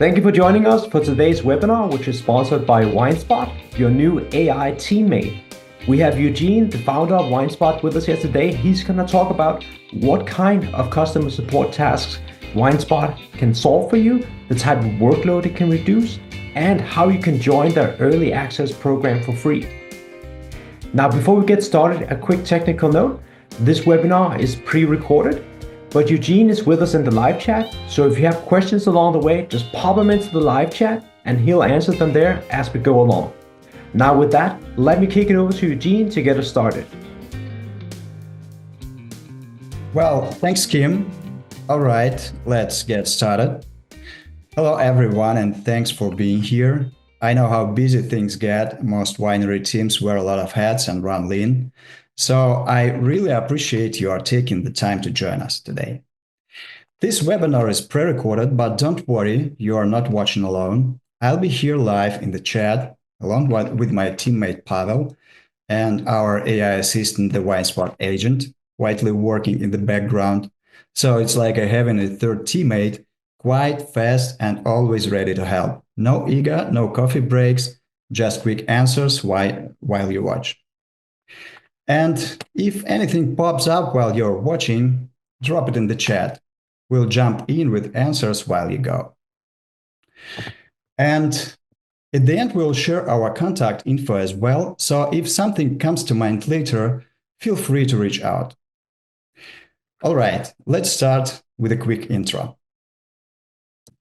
Thank you for joining us for today's webinar, which is sponsored by WineSpot, your new AI teammate. We have Eugene, the founder of WineSpot, with us here today. He's going to talk about what kind of customer support tasks WineSpot can solve for you, the type of workload it can reduce, and how you can join their early access program for free. Now, before we get started, a quick technical note. This webinar is pre-recorded, but Eugene is with us in the live chat. So if you have questions along the way, just pop them into the live chat and he'll answer them there as we go along. Now with that, let me kick it over to Eugene to get us started. Well, thanks, Kim. All right, let's get started. Hello, everyone, and thanks for being here. I know how busy things get. Most winery teams wear a lot of hats and run lean. So I really appreciate you are taking the time to join us today. This webinar is pre-recorded, but don't worry, you are not watching alone. I'll be here live in the chat along with my teammate Pavel and our AI assistant, the WineSpot agent, quietly working in the background. So it's like having a third teammate, quite fast and always ready to help. No ego, no coffee breaks, just quick answers while you watch. And if anything pops up while you're watching, drop it in the chat. We'll jump in with answers while you go. And at the end, we'll share our contact info as well. So if something comes to mind later, feel free to reach out. All right, let's start with a quick intro.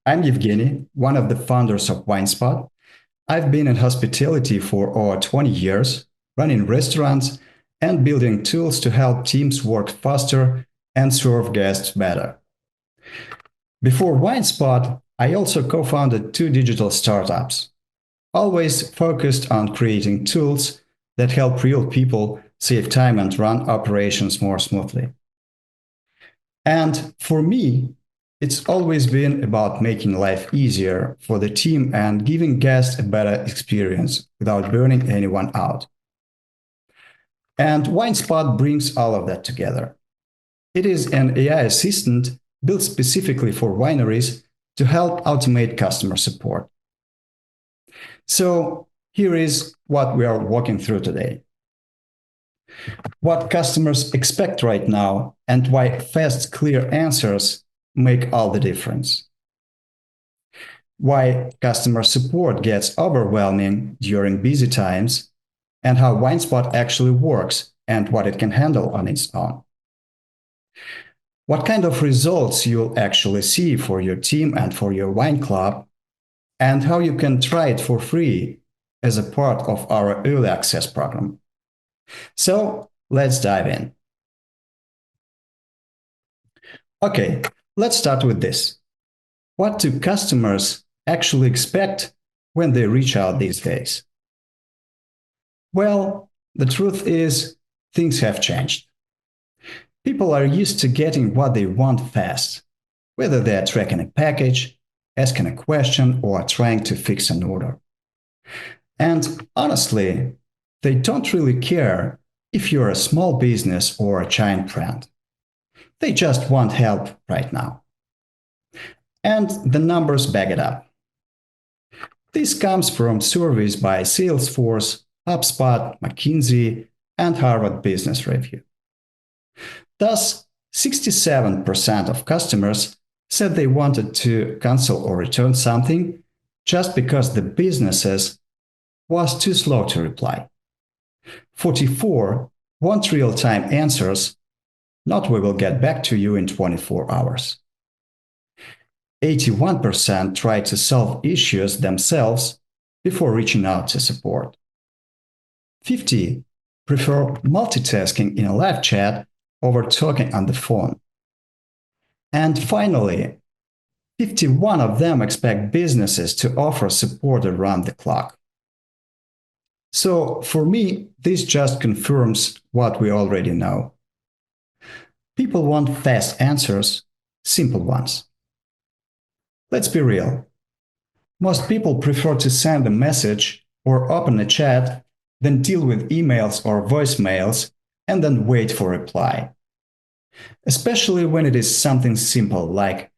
I'm Eugene, one of the founders of WineSpot. I've been in hospitality for over 20 years, running restaurants and building tools to help teams work faster and serve guests better. Before WineSpot, I also co-founded 2 digital startups, always focused on creating tools that help real people save time and run operations more smoothly. And for me, it's always been about making life easier for the team and giving guests a better experience without burning anyone out. And WineSpot brings all of that together. It is an AI assistant built specifically for wineries to help automate customer support. So here is what we are walking through today. What customers expect right now and why fast, clear answers make all the difference. Why customer support gets overwhelming during busy times, and how WineSpot actually works and what it can handle on its own. What kind of results you'll actually see for your team and for your wine club, and how you can try it for free as a part of our early access program. So let's dive in. Okay, let's start with this. What do customers actually expect when they reach out these days? Well, the truth is, things have changed. People are used to getting what they want fast, whether they're tracking a package, asking a question, or trying to fix an order. And honestly, they don't really care if you're a small business or a giant brand. They just want help right now. And the numbers back it up. This comes from surveys by Salesforce, HubSpot, McKinsey, and Harvard Business Review. Thus, 67% of customers said they wanted to cancel or return something just because the business was too slow to reply. 44% want real-time answers, not "we will get back to you in 24 hours." 81% tried to solve issues themselves before reaching out to support. 50% prefer multitasking in a live chat over talking on the phone. And finally, 51% of them expect businesses to offer support around the clock. So for me, this just confirms what we already know. People want fast answers, simple ones. Let's be real. Most people prefer to send a message or open a chat than deal with emails or voicemails and then wait for a reply. Especially when it is something simple like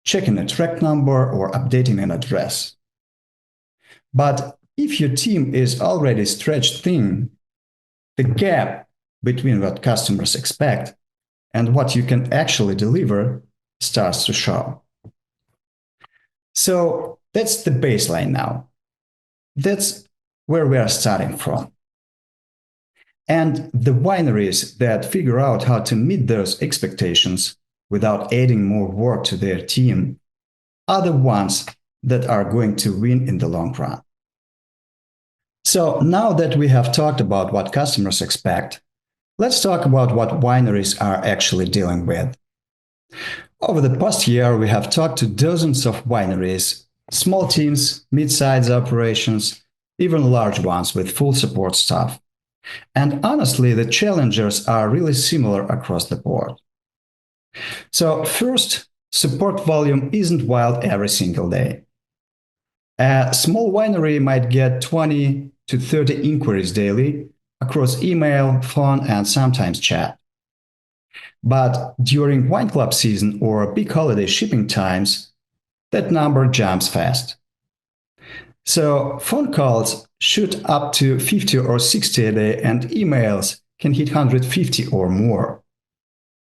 checking a track number, or updating an address. But if your team is already stretched thin, the gap between what customers expect and what you can actually deliver starts to show. So that's the baseline now. That's where we are starting from. And the wineries that figure out how to meet those expectations without adding more work to their team are the ones that are going to win in the long run. So now that we have talked about what customers expect, let's talk about what wineries are actually dealing with. Over the past year, we have talked to dozens of wineries, small teams, mid-sized operations, even large ones with full support staff. And honestly, the challenges are really similar across the board. So first, support volume isn't wild every single day. A small winery might get 20 to 30 inquiries daily across email, phone, and sometimes chat. But during wine club season or big holiday shipping times, that number jumps fast. So phone calls shoot up to 50 or 60 a day, and emails can hit 150 or more.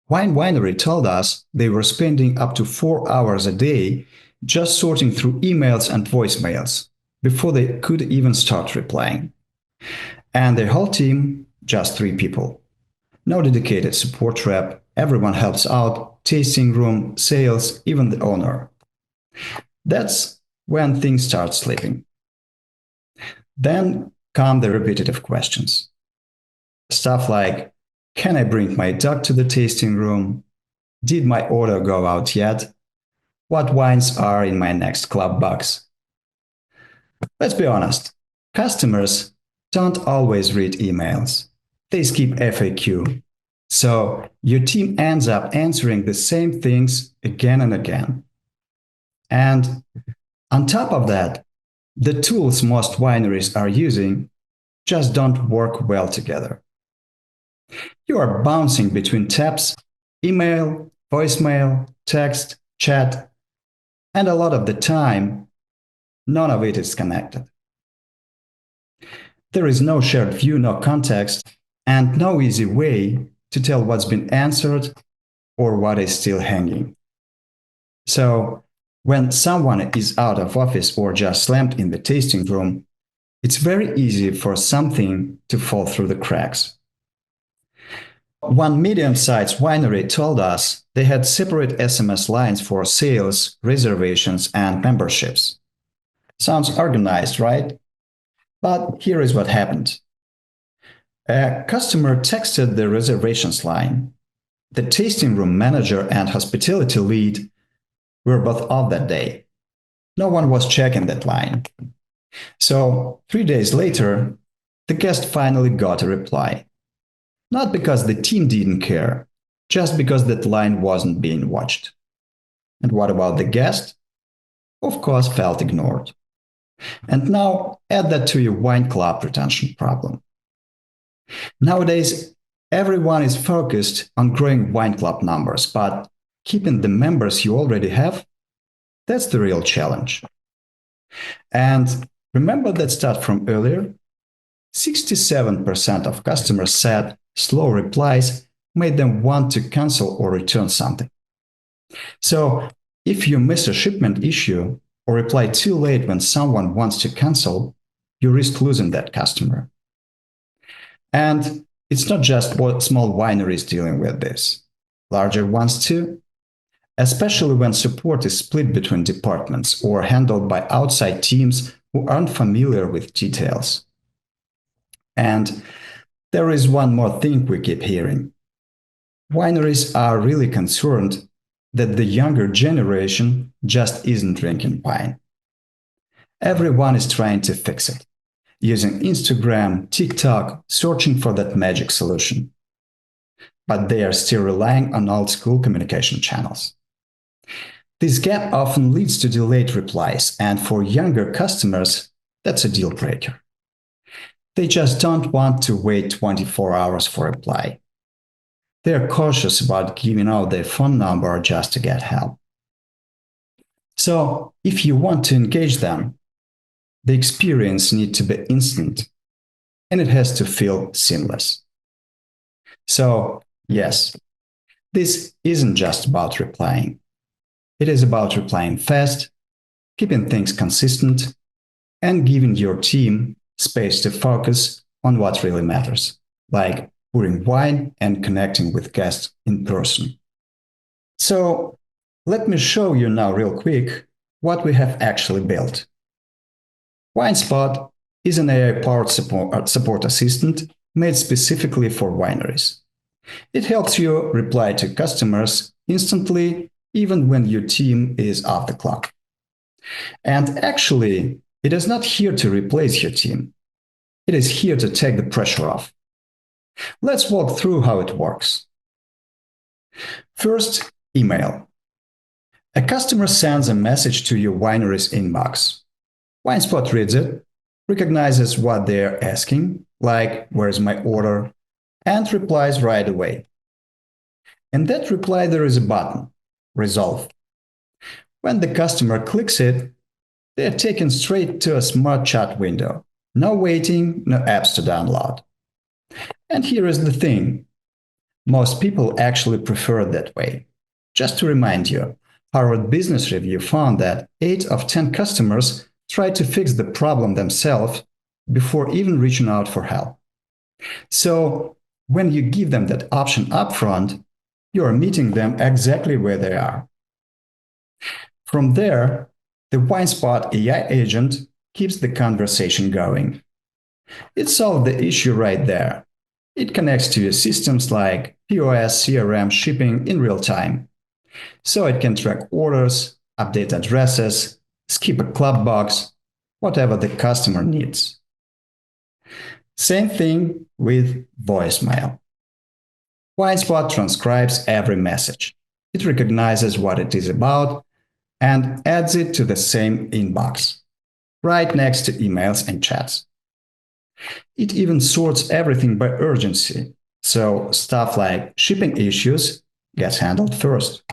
One winery told us they were spending up to 4 hours a day just sorting through emails and voicemails before they could even start replying. And their whole team, just 3 people. No dedicated support rep, everyone helps out, tasting room, sales, even the owner. That's when things start slipping. Then come the repetitive questions. Stuff like, can I bring my dog to the tasting room? Did my order go out yet? What wines are in my next club box? Let's be honest, customers don't always read emails. They skip FAQ. So your team ends up answering the same things again and again. And on top of that, the tools most wineries are using just don't work well together. You are bouncing between tabs, email, voicemail, text, chat, and a lot of the time, none of it is connected. There is no shared view, no context, and no easy way to tell what's been answered or what is still hanging. So, when someone is out of office or just slammed in the tasting room, it's very easy for something to fall through the cracks. One medium-sized winery told us they had separate SMS lines for sales, reservations, and memberships. Sounds organized, right? But here is what happened. A customer texted the reservations line. The tasting room manager and hospitality lead were both off that day. No one was checking that line. So 3 days later, the guest finally got a reply. Not because the team didn't care, just because that line wasn't being watched. And what about the guest? Of course, felt ignored. And now add that to your wine club retention problem. Nowadays, everyone is focused on growing wine club numbers, but keeping the members you already have, that's the real challenge. And remember that stat from earlier? 67% of customers said slow replies made them want to cancel or return something. So if you miss a shipment issue or reply too late when someone wants to cancel, you risk losing that customer. And it's not just small wineries dealing with this. Larger ones too, especially when support is split between departments or handled by outside teams who aren't familiar with details. And there is one more thing we keep hearing. Wineries are really concerned that the younger generation just isn't drinking wine. Everyone is trying to fix it, using Instagram, TikTok, searching for that magic solution. But they are still relying on old school communication channels. This gap often leads to delayed replies, and for younger customers, that's a deal breaker. They just don't want to wait 24 hours for a reply. They are cautious about giving out their phone number just to get help. So if you want to engage them, the experience needs to be instant and it has to feel seamless. So, yes, this isn't just about replying. It is about replying fast, keeping things consistent, and giving your team space to focus on what really matters, like pouring wine and connecting with guests in person. So, let me show you now, real quick, what we have actually built. WineSpot is an AI-powered support assistant made specifically for wineries. It helps you reply to customers instantly, even when your team is off the clock. And actually, it is not here to replace your team. It is here to take the pressure off. Let's walk through how it works. First, email. A customer sends a message to your winery's inbox. WineSpot reads it, recognizes what they're asking, like "where's my order?" and replies right away. In that reply, there is a button, Resolve. When the customer clicks it, they are taken straight to a smart chat window. No waiting, no apps to download. And here is the thing. Most people actually prefer it that way. Just to remind you, Harvard Business Review found that 8 of 10 customers try to fix the problem themselves before even reaching out for help. So, when you give them that option upfront, you are meeting them exactly where they are. From there, the WineSpot AI agent keeps the conversation going. It solved the issue right there. It connects to your systems like POS, CRM, shipping in real time. So it can track orders, update addresses, skip a club box, whatever the customer needs. Same thing with voicemail. WineSpot transcribes every message. It recognizes what it is about and adds it to the same inbox, right next to emails and chats. It even sorts everything by urgency, so stuff like shipping issues gets handled first.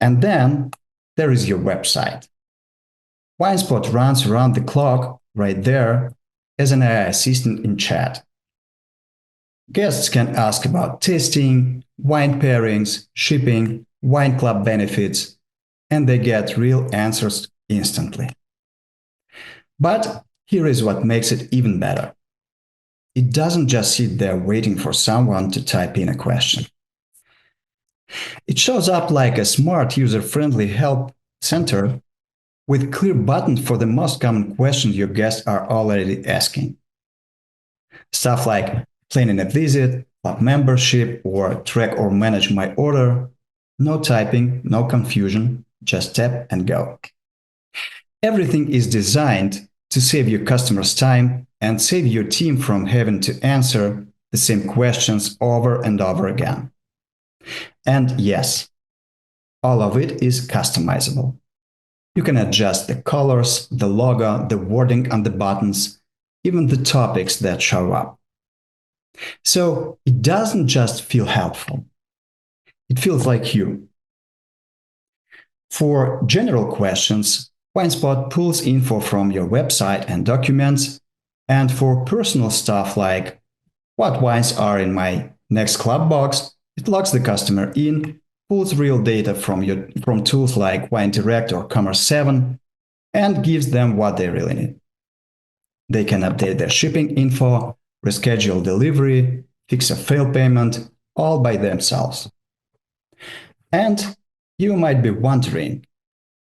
And then there is your website. WineSpot runs around the clock right there as an AI assistant in chat. Guests can ask about tasting, wine pairings, shipping, wine club benefits, and they get real answers instantly. But here is what makes it even better. It doesn't just sit there waiting for someone to type in a question. It shows up like a smart, user-friendly help center with clear buttons for the most common questions your guests are already asking. Stuff like planning a visit, club membership, or track or manage my order. No typing, no confusion, just tap and go. Everything is designed to save your customers time and save your team from having to answer the same questions over and over again. And yes, all of it is customizable. You can adjust the colors, the logo, the wording on the buttons, even the topics that show up. So it doesn't just feel helpful. It feels like you. For general questions, WineSpot pulls info from your website and documents, and for personal stuff like what wines are in my next club box, it logs the customer in, pulls real data from tools like WineDirect or Commerce7, and gives them what they really need. They can update their shipping info, reschedule delivery, fix a failed payment, all by themselves. And you might be wondering,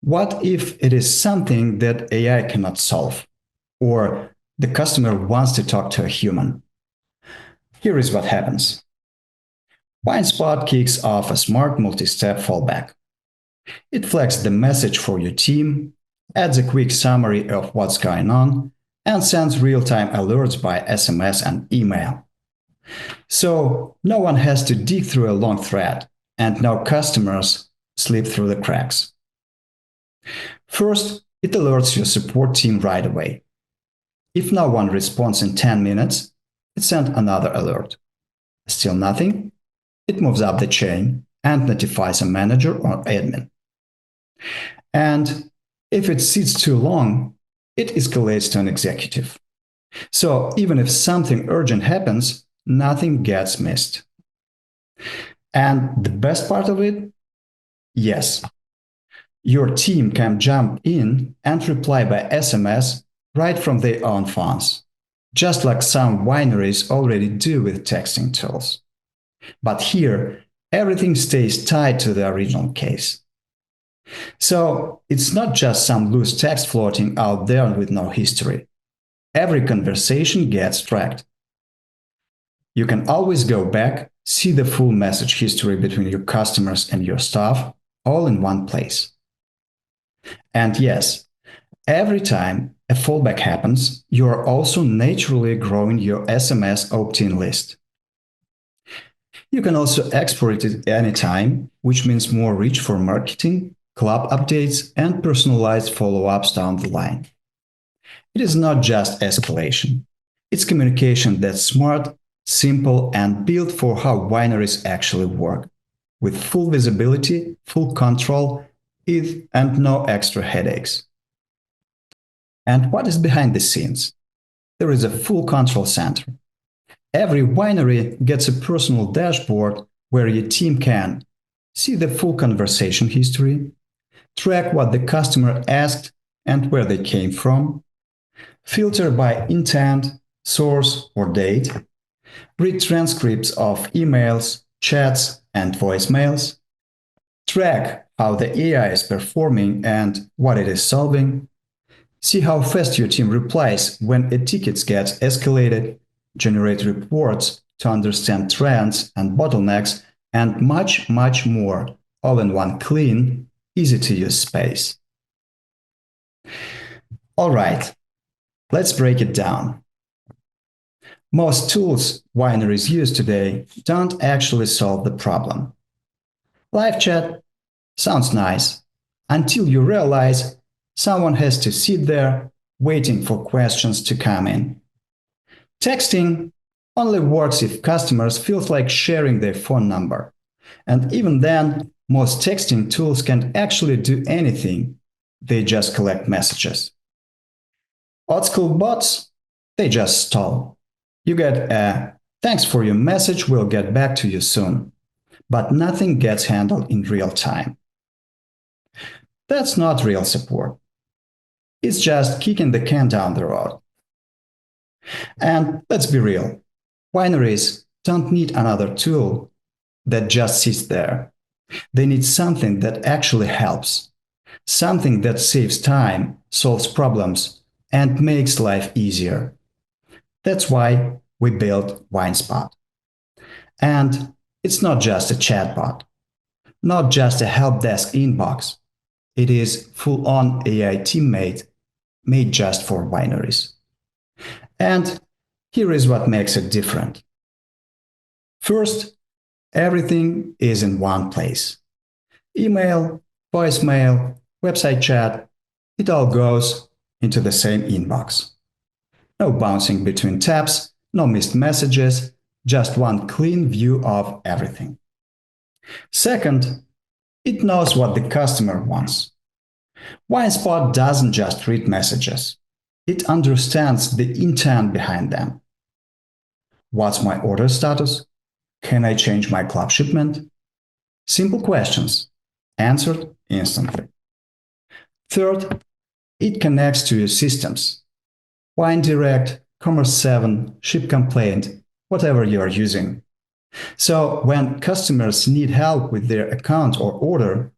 what if it is something that AI cannot solve, or the customer wants to talk to a human? Here is what happens. WineSpot kicks off a smart multi-step fallback. It flags the message for your team, adds a quick summary of what's going on, and sends real-time alerts by SMS and email. So no one has to dig through a long thread, and no customers slip through the cracks. First, it alerts your support team right away. If no one responds in 10 minutes, it sends another alert. Still nothing? It moves up the chain and notifies a manager or admin. And if it sits too long, it escalates to an executive. So even if something urgent happens, nothing gets missed. And the best part of it? Yes, your team can jump in and reply by SMS right from their own phones, just like some wineries already do with texting tools. But here, everything stays tied to the original case. So it's not just some loose text floating out there with no history. Every conversation gets tracked. You can always go back, see the full message history between your customers and your staff, all in one place. And yes, every time a fallback happens, you are also naturally growing your SMS opt-in list. You can also export it anytime, which means more reach for marketing, club updates, and personalized follow-ups down the line. It is not just escalation. It's communication that's smart, simple, and built for how wineries actually work, with full visibility, full control, and no extra headaches. And what is behind the scenes? There is a full control center. Every winery gets a personal dashboard where your team can see the full conversation history, track what the customer asked and where they came from, filter by intent, source, or date, read transcripts of emails, chats, and voicemails, track how the AI is performing and what it is solving, see how fast your team replies when a ticket gets escalated, generate reports to understand trends and bottlenecks, and much, much more, all in one clean, easy-to-use space. All right, let's break it down. Most tools wineries use today don't actually solve the problem. Live chat sounds nice until you realize someone has to sit there waiting for questions to come in. Texting only works if customers feel like sharing their phone number. And even then, most texting tools can't actually do anything. They just collect messages. Old school bots, they just stall. You get a "thanks for your message, we'll get back to you soon." But nothing gets handled in real time. That's not real support. It's just kicking the can down the road. And let's be real, wineries don't need another tool that just sits there. They need something that actually helps, something that saves time, solves problems, and makes life easier. That's why we built WineSpot. And it's not just a chatbot, not just a help desk inbox. It is full-on AI teammate made just for wineries. And here is what makes it different. First, everything is in one place. Email, voicemail, website chat, it all goes into the same inbox. No bouncing between tabs, no missed messages, just one clean view of everything. Second, it knows what the customer wants. WineSpot doesn't just read messages. It understands the intent behind them. What's my order status? Can I change my club shipment? Simple questions, answered instantly. Third, it connects to your systems. WineDirect, Commerce7, Ship Complaint, whatever you are using. So when customers need help with their account or order,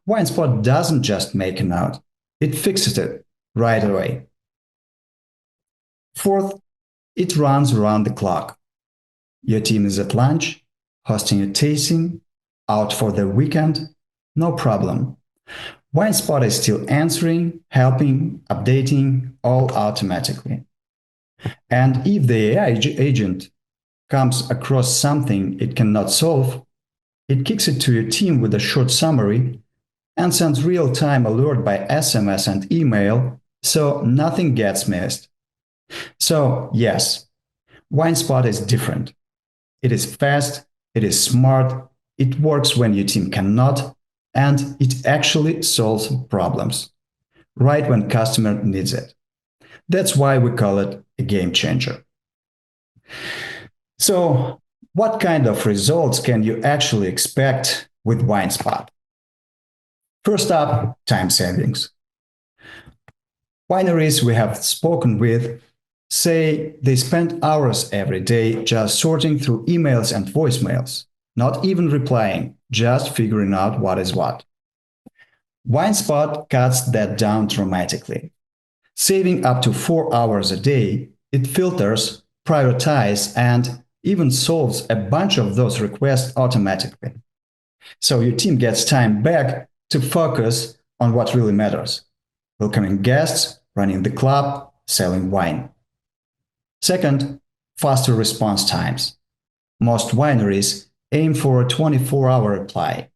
WineSpot doesn't just make a note, it fixes it right away. Fourth, it runs around the clock. Your team is at lunch, hosting a tasting, out for the weekend, no problem. WineSpot is still answering, helping, updating, all automatically. And if the AI agent comes across something it cannot solve, it kicks it to your team with a short summary and sends real-time alert by SMS and email, so nothing gets missed. So yes, WineSpot is different. It is fast, it is smart, it works when your team cannot, and it actually solves problems right when customer needs it. That's why we call it a game changer. So, what kind of results can you actually expect with WineSpot? First up, time savings. Wineries we have spoken with say they spend hours every day just sorting through emails and voicemails, not even replying, just figuring out what is what. WineSpot cuts that down dramatically. Saving up to 4 hours a day, it filters, prioritizes, and even solves a bunch of those requests automatically. So your team gets time back to focus on what really matters: welcoming guests, running the club, selling wine. Second, faster response times. Most wineries aim for a 24-hour reply,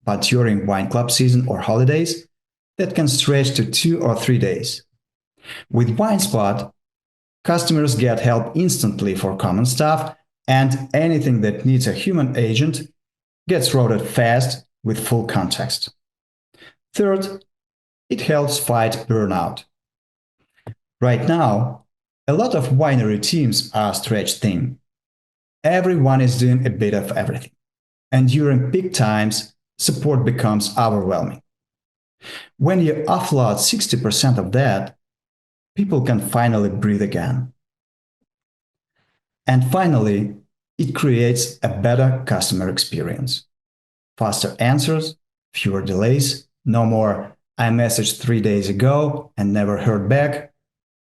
but during wine club season or holidays, that can stretch to 2 or 3 days. With WineSpot, customers get help instantly for common stuff, and anything that needs a human agent gets routed fast with full context. Third, it helps fight burnout. Right now, a lot of winery teams are stretched thin. Everyone is doing a bit of everything, and during peak times, support becomes overwhelming. When you offload 60% of that, people can finally breathe again. And finally, it creates a better customer experience. Faster answers, fewer delays, no more "I messaged 3 days ago and never heard back."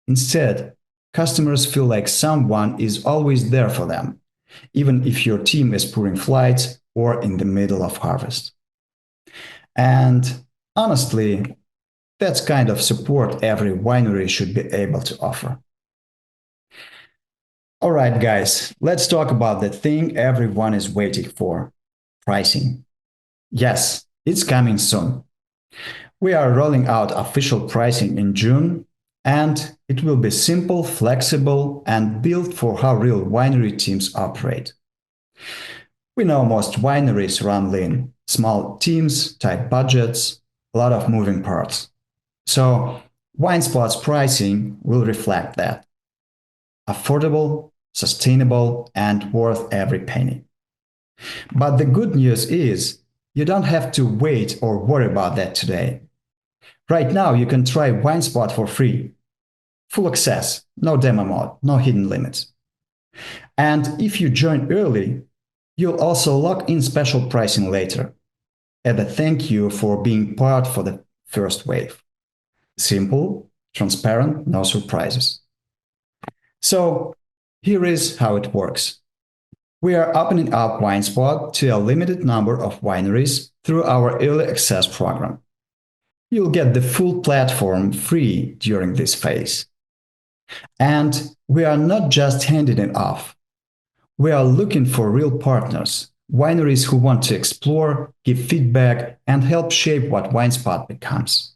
Instead, customers feel like someone is always there for them, even if your team is pouring flights or in the middle of harvest. And honestly, that's kind of support every winery should be able to offer. All right, guys, let's talk about the thing everyone is waiting for: pricing. Yes, it's coming soon. We are rolling out official pricing in June, and it will be simple, flexible, and built for how real winery teams operate. We know most wineries run lean, small teams, tight budgets, a lot of moving parts. So WineSpot's pricing will reflect that. Affordable, sustainable, and worth every penny. But the good news is you don't have to wait or worry about that today. Right now, you can try WineSpot for free. Full access, no demo mode, no hidden limits. And if you join early, you'll also lock in special pricing later, as a thank you for being part for the first wave. Simple, transparent, no surprises. So here is how it works. We are opening up WineSpot to a limited number of wineries through our early access program. You'll get the full platform free during this phase. And we are not just handing it off. We are looking for real partners, wineries who want to explore, give feedback, and help shape what WineSpot becomes.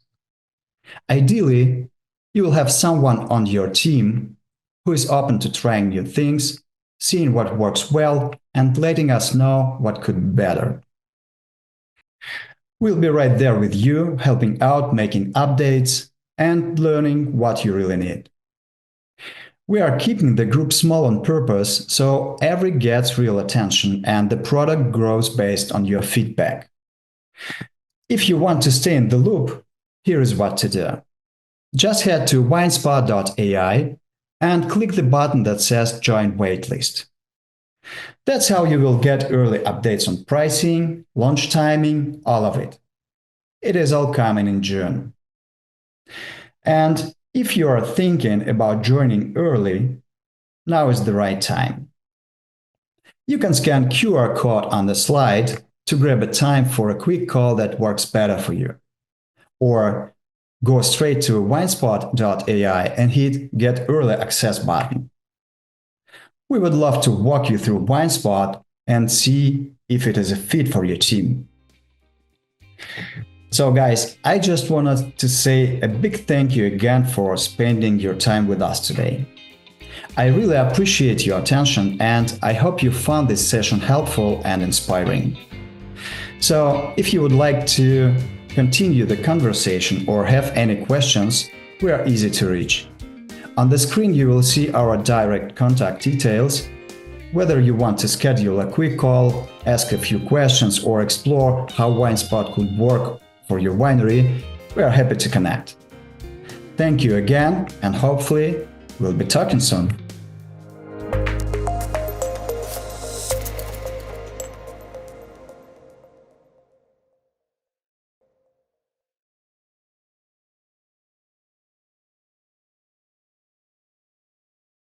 Ideally, you will have someone on your team who is open to trying new things, seeing what works well, and letting us know what could be better. We'll be right there with you, helping out, making updates, and learning what you really need. We are keeping the group small on purpose, so every gets real attention and the product grows based on your feedback. If you want to stay in the loop, here is what to do. Just head to winespot.ai and click the button that says Join Waitlist. That's how you will get early updates on pricing, launch timing, all of it. It is all coming in June. And if you are thinking about joining early, now is the right time. You can scan QR code on the slide to grab a time for a quick call that works better for you. Or go straight to winespot.ai and hit Get Early Access button. We would love to walk you through WineSpot and see if it is a fit for your team. So guys, I just wanted to say a big thank you again for spending your time with us today. I really appreciate your attention and I hope you found this session helpful and inspiring. So if you would like to continue the conversation or have any questions, we are easy to reach. On the screen you will see our direct contact details. Whether you want to schedule a quick call, ask a few questions, or explore how WineSpot could work for your winery, we are happy to connect. Thank you again, and hopefully we'll be talking soon.